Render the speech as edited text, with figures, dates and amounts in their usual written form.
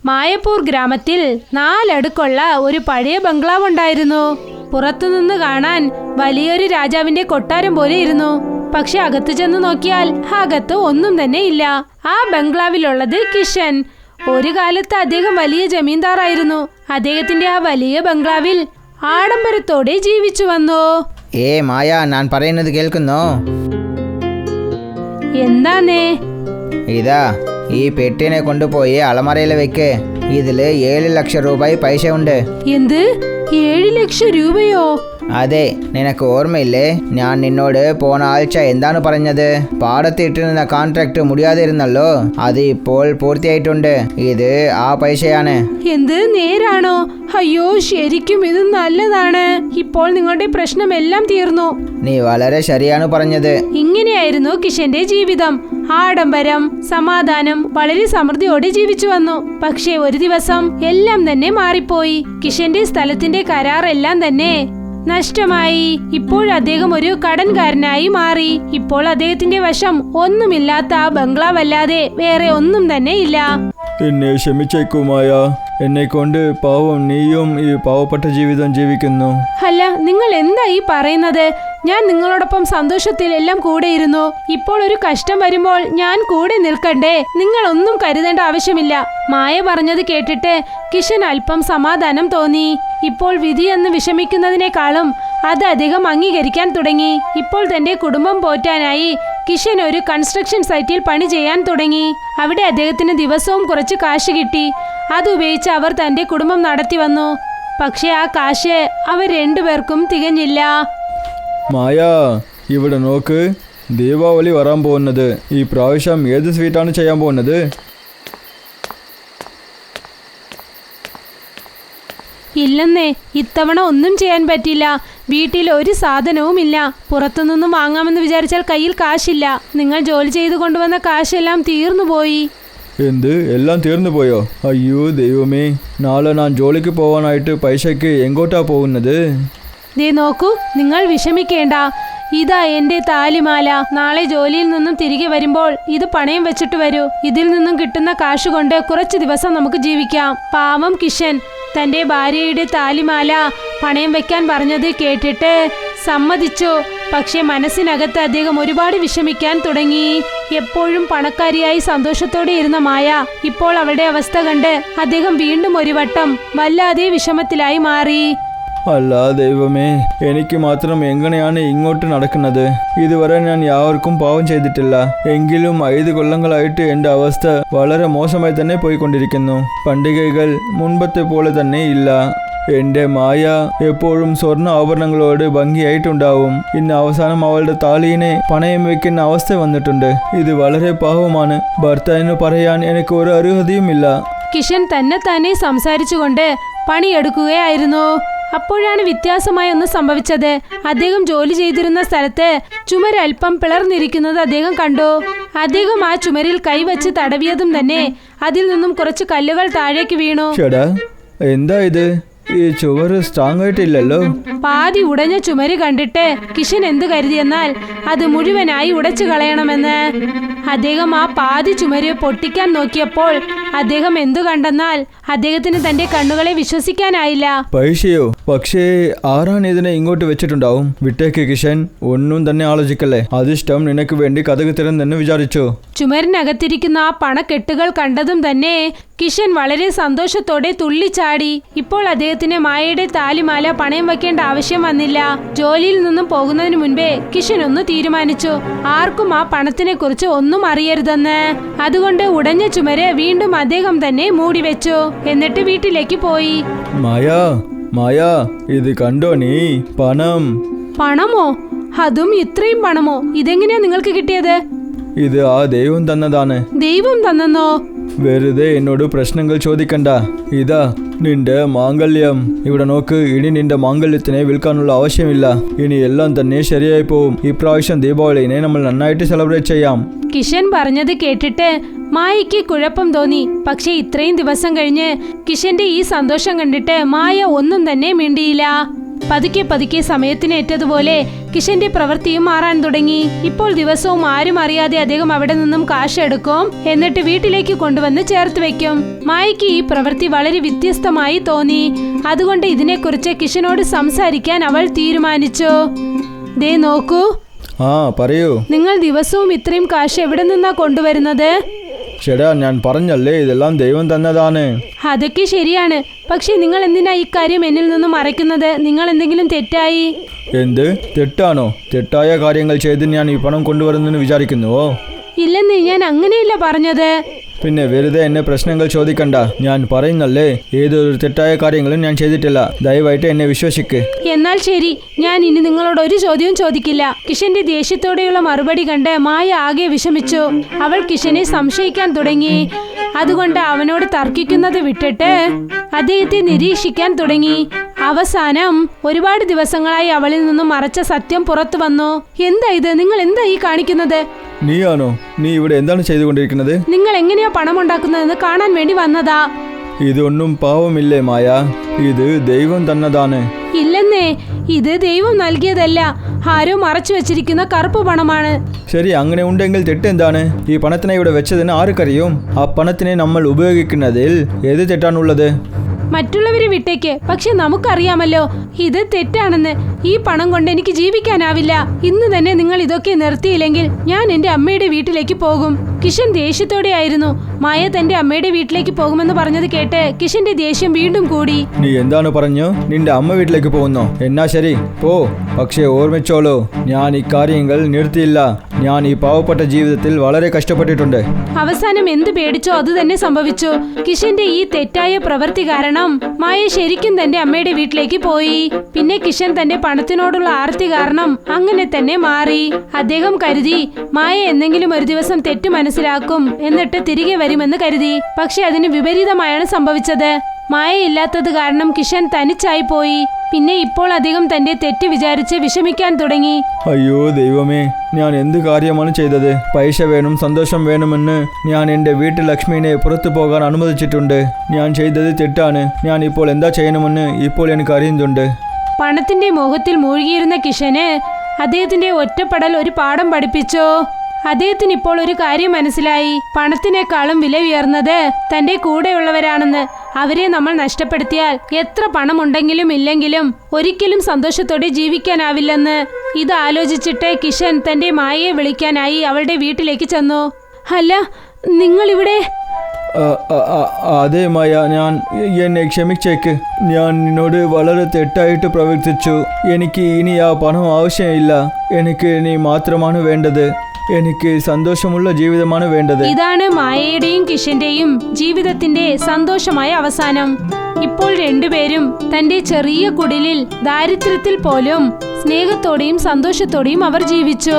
മായപ്പൂർ ഗ്രാമത്തിൽ 4 അടുക്കുള്ള ഒരു പഴയ ബംഗ്ലാവ് ഉണ്ടായിരുന്നു. പുറത്തുനിന്ന് കാണാൻ വലിയൊരു രാജാവിന്റെ കൊട്ടാരം പോലെ ഇരുന്നു. പക്ഷെ അകത്ത് ചെന്ന് നോക്കിയാൽ അകത്ത് ഒന്നും തന്നെ ഇല്ല. ആ ബംഗ്ലാവിലുള്ളത് കിഷൻ. ഒരു കാലത്ത് അദ്ദേഹം വലിയ ജമീന്ദാറായിരുന്നു. അദ്ദേഹത്തിന്റെ ആ വലിയ ബംഗ്ലാവിൽ ആഡംബരത്തോടെ ജീവിച്ചു വന്നു. മായ, ഞാൻ പറയുന്നത് കേൾക്കുന്നോ? എന്താന്നേ? ഇതാ ഈ പെട്ടിനെ കൊണ്ടുപോയി അലമാരയിൽ വെക്ക്. ഇതില് 7 ലക്ഷം രൂപ പൈസ ഉണ്ട്. എന്ത്? 7 ലക്ഷം രൂപയോ? അതെ, നിനക്ക് ഓർമ്മയില്ലേ ഞാൻ നിന്നോട് പോണ ആഴ്ച എന്താണ് പറഞ്ഞത്? പാടത്തിട്ടിരുന്ന കോൺട്രാക്ട് മുടിയാതിരുന്നല്ലോ, അത് ഇപ്പോൾ പൂർത്തിയായിട്ടുണ്ട്. ഇത് ആ പൈസയാണ്. എന്ത്, നേരാണോ? അയ്യോ, ശരിക്കും ഇത് നല്ലതാണ്. ഇപ്പോൾ നിങ്ങളുടെ പ്രശ്നമെല്ലാം തീർന്നു. നീ വളരെ ശരിയാണ് പറഞ്ഞത്. ഇങ്ങനെയായിരുന്നു കിഷന്റെ ജീവിതം. ആഡംബരം, സമാധാനം, വളരെ സമൃദ്ധിയോടെ ജീവിച്ചു വന്നു. പക്ഷേ ഒരു ദിവസം എല്ലാം തന്നെ മാറിപ്പോയി. കിഷന്റെ സ്ഥലത്തിന്റെ കരാർ എല്ലാം തന്നെ നഷ്ടമായി. ഇപ്പോൾ അദ്ദേഹം ഒരു കടൻകാരനായി മാറി. ഇപ്പോൾ അദ്ദേഹത്തിന്റെ വശം ഒന്നുമില്ലാത്ത ആ ബംഗ്ലാവ് അല്ലാതെ വേറെ ഒന്നും തന്നെ ഇല്ല. എന്നെ ക്ഷമിച്ചേക്കുമായ, എന്നെ കൊണ്ട് പാവം നീയും ഈ പാവപ്പെട്ട ജീവിതം ജീവിക്കുന്നു. അല്ല, നിങ്ങൾ എന്താ ഈ പറയുന്നത്? ഞാൻ നിങ്ങളോടൊപ്പം സന്തോഷത്തിൽ എല്ലാം കൂടെയിരുന്നു. ഇപ്പോൾ ഒരു കഷ്ടം വരുമ്പോൾ ഞാൻ കൂടെ നിൽക്കണ്ടേ? നിങ്ങൾ ഒന്നും കരുതേണ്ട ആവശ്യമില്ല. മായ പറഞ്ഞത് കേട്ടിട്ട് കിഷൻ അല്പം സമാധാനം തോന്നി. ഇപ്പോൾ വിധി എന്ന് വിഷമിക്കുന്നതിനേക്കാളും അത് അദ്ദേഹം അംഗീകരിക്കാൻ തുടങ്ങി. ഇപ്പോൾ തന്റെ കുടുംബം പോറ്റാനായി കിഷൻ ഒരു കൺസ്ട്രക്ഷൻ സൈറ്റിൽ പണി ചെയ്യാൻ തുടങ്ങി. അവിടെ അദ്ദേഹത്തിന് ദിവസവും കുറച്ച് കാശ് കിട്ടി. അതുപയോഗിച്ച് അവർ തന്റെ കുടുംബം നടത്തി വന്നു. പക്ഷെ ആ കാശ് അവർ രണ്ടുപേർക്കും തികഞ്ഞില്ല. മായ, ഇവിടെ നോക്ക്, ദീപാവലി വരാൻ പോകുന്നത്. ഈ പ്രാവശ്യം ഏത് സ്വീറ്റാണ് ചെയ്യാൻ പോകുന്നത്? ഇല്ലെന്നേ, ഇത്തവണ ഒന്നും ചെയ്യാൻ പറ്റില്ല. വീട്ടിൽ ഒരു സാധനവുമില്ല. പുറത്തുനിന്നും വാങ്ങാമെന്ന് വിചാരിച്ചാൽ കയ്യിൽ കാശില്ല. നിങ്ങൾ ജോലി ചെയ്തു കൊണ്ടുവന്ന കാശെല്ലാം തീർന്നുപോയി. എന്ത്, എല്ലാം തീർന്നു പോയോ? അയ്യോ ദൈവമേ, നാളെ ഞാൻ ജോലിക്ക് പോകാനായിട്ട് പൈസയ്ക്ക് എങ്ങോട്ടാ പോകുന്നത്? ദേ നോക്കൂ, നിങ്ങൾ വിഷമിക്കേണ്ട. ഇതാ എന്റെ താലിമാല. നാളെ ജോലിയിൽ നിന്നും തിരികെ വരുമ്പോൾ ഇത് പണയം വെച്ചിട്ട് വരൂ. ഇതിൽ നിന്നും കിട്ടുന്ന കാശ് കൊണ്ട് കുറച്ച് ദിവസം നമുക്ക് ജീവിക്കാം. പാവം കിഷൻ തന്റെ ഭാര്യയുടെ താലിമാല പണയം വെക്കാൻ പറഞ്ഞത് കേട്ടിട്ട് സമ്മതിച്ചു. പക്ഷെ മനസ്സിനകത്ത് അദ്ദേഹം ഒരുപാട് വിഷമിക്കാൻ തുടങ്ങി. എപ്പോഴും പണക്കാരിയായി സന്തോഷത്തോടെ ഇരുന്ന മായ ഇപ്പോൾ അവളുടെ അവസ്ഥ കണ്ട് അദ്ദേഹം വീണ്ടും ഒരു വട്ടം വല്ലാതെ വിഷമത്തിലായി മാറി. അല്ല ദൈവമേ, എനിക്ക് മാത്രം എങ്ങനെയാണ് ഇങ്ങോട്ട് നടക്കുന്നത്? ഇതുവരെ ഞാൻ യാവർക്കും പാവം ചെയ്തിട്ടില്ല. എങ്കിലും 5 കൊല്ലങ്ങളായിട്ട് എൻ്റെ അവസ്ഥ വളരെ മോശമായി തന്നെ പോയിക്കൊണ്ടിരിക്കുന്നു. പണ്ടികകൾ മുൻപത്തെ പോലെ തന്നെ ഇല്ല. എൻ്റെ മായ എപ്പോഴും സ്വർണ്ണ ആഭരണങ്ങളോട് ഭംഗിയായിട്ടുണ്ടാവും. ഇന്ന് അവസാനം അവളുടെ താലീനെ പണയം വെക്കുന്ന അവസ്ഥ വന്നിട്ടുണ്ട്. ഇത് വളരെ പാവമാണ്. ഭർത്താവിന് പറയാൻ എനിക്ക് ഒരു അർഹതയുമില്ല. കിഷൻ തന്നെ സംസാരിച്ചുകൊണ്ട് പണിയെടുക്കുകയായിരുന്നു. അപ്പോഴാണ് വ്യത്യാസമായി ഒന്ന് സംഭവിച്ചത്. അദ്ദേഹം ജോലി ചെയ്തിരുന്ന സ്ഥലത്ത് ചുമര് അല്പം പിളർന്നിരിക്കുന്നത് അദ്ദേഹം കണ്ടു. അദ്ദേഹം ആ ചുമരിൽ കൈവച്ച് തടവിയതും തന്നെ അതിൽ നിന്നും കുറച്ച് കല്ലുകൾ താഴേക്ക് വീണു. ചേട്ടാ, എന്താ ഇത്? ഈ ചുവര് സ്ട്രോങ് ആയിട്ടില്ലല്ലോ. പാതി ഉടഞ്ഞ ചുമര് കണ്ടിട്ട് കിഷൻ എന്ത് കരുതിയെന്നാൽ അത് മുഴുവനായി ഉടച്ചു കളയണമെന്ന്. അദ്ദേഹം ആ പാതി ചുമര് പൊട്ടിക്കാൻ നോക്കിയപ്പോൾ അദ്ദേഹം എന്തു കണ്ടെന്നാൽ അദ്ദേഹത്തിന് തന്റെ കണ്ണുകളെ വിശ്വസിക്കാനായില്ല. പൈസയോ? പക്ഷേ ആരാണ് ഇതിനെ ഇങ്ങോട്ട് വെച്ചിട്ടുണ്ടാവും? വിട്ടേക്ക് കിഷൻ, ഒന്നും തന്നെ ആലോചിക്കല്ലേ. അതിഷ്ടം നിനക്ക് വേണ്ടി കഥക് തിരന്നെന്ന് വിചാരിച്ചു. ചുമരിനകത്തിരിക്കുന്ന ആ പണക്കെട്ടുകൾ കണ്ടതും തന്നെ കിഷൻ വളരെ സന്തോഷത്തോടെ തുള്ളിച്ചാടി. ഇപ്പോൾ അദ്ദേഹത്തിന് മായയുടെ താലിമാല പണയം വെക്കേണ്ട ആവശ്യം വന്നില്ല. ജോലിയിൽ നിന്നും പോകുന്നതിന് മുൻപേ കിഷൻ ഒന്ന് തീരുമാനിച്ചു, ആർക്കും ആ പണത്തിനെ കുറിച്ച് ഒന്നും അറിയരുതെന്ന്. അതുകൊണ്ട് ഉടഞ്ഞ ചുമര് വീണ്ടും അദ്ദേഹം തന്നെ മൂടിവെച്ചു. എന്നിട്ട് വീട്ടിലേക്ക് പോയി. മായ, ഇത് കണ്ടോ നീ? പണമോ? അതും ഇത്രയും പണമോ? ഇതെങ്ങനെയാ നിങ്ങൾക്ക് കിട്ടിയത്? ഇത് ആ ദൈവം തന്നതാണ്. ദൈവം തന്നെന്നോ? വെറുതെ എന്നോട് പ്രശ്നങ്ങൾ ചോദിക്കണ്ട. ഇതാ നിന്റെ മാംഗല്യം. ഇവിടെ നോക്ക്, ഇനി നിന്റെ മാംഗല്യത്തിനെ വിൽക്കാനുള്ള ആവശ്യമില്ല. ഇനി എല്ലാം തന്നെ ശരിയായി പോവും. ഇപ്രാവശ്യം ദീപാവലിനെ നമ്മൾ നന്നായിട്ട് സെലിബ്രേറ്റ് ചെയ്യാം. കിഷൻ പറഞ്ഞത് കേട്ടിട്ട് മായയ്ക്ക് കുഴപ്പം തോന്നി. പക്ഷെ ഇത്രയും ദിവസം കഴിഞ്ഞ് കിഷന്റെ ഈ സന്തോഷം കണ്ടിട്ട് മായ ഒന്നും തന്നെ മിണ്ടിയില്ല. പതുക്കെ പതുക്കെ സമയത്തിനേറ്റതുപോലെ കിഷന്റെ പ്രവൃത്തിയും മാറാൻ തുടങ്ങി. ഇപ്പോൾ ദിവസവും ആരും അറിയാതെ അദ്ദേഹം അവിടെ നിന്നും കാശ് എടുക്കും, എന്നിട്ട് വീട്ടിലേക്ക് കൊണ്ടുവന്ന് ചേർത്ത് വെക്കും. മായയ്ക്ക് ഈ പ്രവൃത്തി വളരെ വ്യത്യസ്തമായി തോന്നി. അതുകൊണ്ട് ഇതിനെക്കുറിച്ച് കിഷനോട് സംസാരിക്കാൻ അവൾ തീരുമാനിച്ചു. ദേ നോക്കൂ, പറയൂ. നിങ്ങൾ ദിവസവും ഇത്രയും കാശ് എവിടെ നിന്നാ കൊണ്ടുവരുന്നത്? ചേട്ടാ, ഞാൻ പറഞ്ഞല്ലേ ഇതെല്ലാം ദൈവം തന്നതാണ്. അതൊക്കെ ശരിയാണ്, പക്ഷെ നിങ്ങൾ എന്തിനാ ഈ കാര്യം എന്നിൽ നിന്നും മറയ്ക്കുന്നത്? നിങ്ങൾ എന്തെങ്കിലും തെറ്റായി? എന്ത് തെറ്റാണോ? തെറ്റായ കാര്യങ്ങൾ ചെയ്ത് ഞാൻ ഈ പണം കൊണ്ടുവരുന്നെന്ന് വിചാരിക്കുന്നുവോ? ഇല്ലെന്ന് ഞാൻ അങ്ങനെയല്ല പറഞ്ഞത്. പിന്നെ വെറുതെ എന്നെ പ്രശ്നങ്ങൾ ചോദിക്കണ്ട. ഞാൻ പറയുന്നല്ലേ, ഏതൊരു തെറ്റായ കാര്യങ്ങളും ഞാൻ ചെയ്തിട്ടില്ല. ദയവായിട്ട് എന്നെ വിശ്വസിക്ക്. എന്നാൽ ശരി, ഞാൻ ഇനി നിങ്ങളോട് ഒരു ചോദ്യവും ചോദിക്കില്ല. കിഷന്റെ ദേഷ്യത്തോടെയുള്ള മറുപടി കണ്ട് മായ ആകെ വിഷമിച്ചു. അവൾ കിഷനെ സംശയിക്കാൻ തുടങ്ങി. അതുകൊണ്ട് അവനോട് തർക്കിക്കുന്നത് വിട്ടിട്ട് അദ്ദേഹത്തെ നിരീക്ഷിക്കാൻ തുടങ്ങി. അവസാനം ഒരുപാട് ദിവസങ്ങളായി അവളിൽ നിന്നും മറച്ച സത്യം പുറത്തു വന്നു. എന്താ ഇത്? നിങ്ങൾ എന്താ ഈ കാണിക്കുന്നത്? നീയാണോ? നീ ഇവിടെ എന്താണ് ചെയ്തുകൊണ്ടിരിക്കുന്നത്? നിങ്ങൾ എങ്ങനെയാ പണം ഉണ്ടാക്കുന്നതെന്ന് കാണാൻ വേണ്ടി വന്നതാ. ഇതൊന്നും പാവമില്ലേ മായ, ഇത് ദൈവം തന്നതാണ്. ഇല്ലെന്നേ, ഇത് ദൈവം നൽകിയതല്ല, ആരോ മറച്ചു വെച്ചിരിക്കുന്ന കറുപ്പ് പണമാണ്. ശരി, അങ്ങനെ ഉണ്ടെങ്കിൽ തെറ്റെന്താണ്? ഈ പണത്തിനെ ഇവിടെ വെച്ചതിന് ആർക്കറിയും? ആ പണത്തിനെ നമ്മൾ ഉപയോഗിക്കുന്നതിൽ ഏത് തെറ്റാണുള്ളത്? മറ്റുള്ളവരെ വിട്ടേക്ക്, പക്ഷെ നമുക്കറിയാമല്ലോ ഇത് തെറ്റാണെന്ന്. ഈ പണം കൊണ്ട് എനിക്ക് ജീവിക്കാനാവില്ല. ഇന്ന് തന്നെ നിങ്ങൾ ഇതൊക്കെ നിർത്തിയില്ലെങ്കിൽ ഞാൻ എന്റെ അമ്മയുടെ വീട്ടിലേക്ക് പോകും. കിഷൻ ദേഷ്യത്തോടെയായിരുന്നു. മായ തന്റെ അമ്മയുടെ വീട്ടിലേക്ക് പോകുമെന്ന് പറഞ്ഞത് കേട്ട് കിഷന്റെ ദേഷ്യം വീണ്ടും കൂടി. നീ എന്താണ് പറഞ്ഞു? നിന്റെ അമ്മ വീട്ടിലേക്ക് പോകുന്നോ? എന്നാ ശരി, പോ. പക്ഷേ ഓർമ്മിച്ചോളൂ, ഞാൻ ഈ കാര്യങ്ങൾ നിർത്തിയില്ല. ഞാൻ ഈ പാവപ്പെട്ട ജീവിതത്തിൽ വളരെ കഷ്ടപ്പെട്ടിട്ടുണ്ട്. അവസാനം എന്ത് പേടിച്ചോ അത് തന്നെ സംഭവിച്ചു. കിഷന്റെ ഈ തെറ്റായ പ്രവൃത്തി കാരണം മായ ശരിക്കും തന്റെ അമ്മയുടെ വീട്ടിലേക്ക് പോയി. പിന്നെ കിഷൻ തന്റെ പണത്തിനോടുള്ള ആർത്തി കാരണം അങ്ങനെ തന്നെ മാറി. അദ്ദേഹം കരുതി മായ എന്തെങ്കിലും ഒരു ദിവസം തെറ്റ് മനസ്സിലാക്കും, എന്നിട്ട് തിരികെ വരുമെന്ന് കരുതി. പക്ഷെ അതിന് വിപരീതമായാണ് സംഭവിച്ചത്. മായ ഇല്ലാത്തത് കാരണം കിഷൻ തനിച്ചായി പോയി. പിന്നെ ഇപ്പോൾ അദ്ദേഹം തന്റെ തെറ്റ് വിചാരിച്ച് വിഷമിക്കാൻ തുടങ്ങി. അയ്യോ ദൈവമേ, ഞാൻ എന്ത് കാര്യമാണ് ചെയ്തത്? പൈസ വേണം, സന്തോഷം വേണമെന്ന് ഞാൻ എൻ്റെ വീട്ടിൽ ലക്ഷ്മിനെ പുറത്തു പോകാൻ അനുവദിച്ചിട്ടുണ്ട്. ഞാൻ ചെയ്തത് തെറ്റാണ്. ഞാൻ ഇപ്പോൾ എന്താ ചെയ്യണമെന്ന് ഇപ്പോൾ എനിക്ക് അറിയുന്നുണ്ട്. പണത്തിന്റെ മോഹത്തിൽ മൂழ்കിയിരുന്ന കിഷന് അദ്ദേഹത്തിന്റെ ഒറ്റപ്പെടൽ ഒരു പാഠം പഠിപ്പിച്ചു. അദ്ദേഹത്തിന് ഇപ്പോൾ ഒരു കാര്യം മനസ്സിലായി. പണത്തിനേക്കാളും വില ഉയർന്നത് തന്റെ കൂടെയുള്ളവരാണെന്ന്. അവരെ നമ്മൾ നഷ്ടപ്പെടുത്തിയാൽ എത്ര പണമുണ്ടെങ്കിലും ഇല്ലെങ്കിലും ഒരിക്കലും സന്തോഷത്തോടെ ജീവിക്കാനാവില്ലെന്ന്. ഇത് ആലോചിച്ചിട്ട് കിഷൻ തന്റെ മായയെ വിളിക്കാനായി അവളുടെ വീട്ടിലേക്ക് ചെന്നു. അല്ല, നിങ്ങളിവിടെ? അതെ മായ, എന്നെ ക്ഷമിച്ചേക്ക്. ഞാൻ നിന്നോട് വളരെ തെറ്റായിട്ട് പ്രവർത്തിച്ചു. എനിക്ക് ഇനി ആ പണം ആവശ്യമില്ല. എനിക്ക് നീ മാത്രമാണ് വേണ്ടത്. എനിക്ക് സന്തോഷമുള്ള ജീവിതമാണ് വേണ്ടത്. ഇതാണ് മായയുടെയും കിഷന്റെയും ജീവിതത്തിന്റെ സന്തോഷമായ അവസാനം. ഇപ്പോൾ രണ്ടുപേരും തന്റെ ചെറിയ കുടിലിൽ ദാരിദ്ര്യത്തിൽ പോലും സ്നേഹത്തോടെയും സന്തോഷത്തോടെയും അവർ ജീവിച്ചു.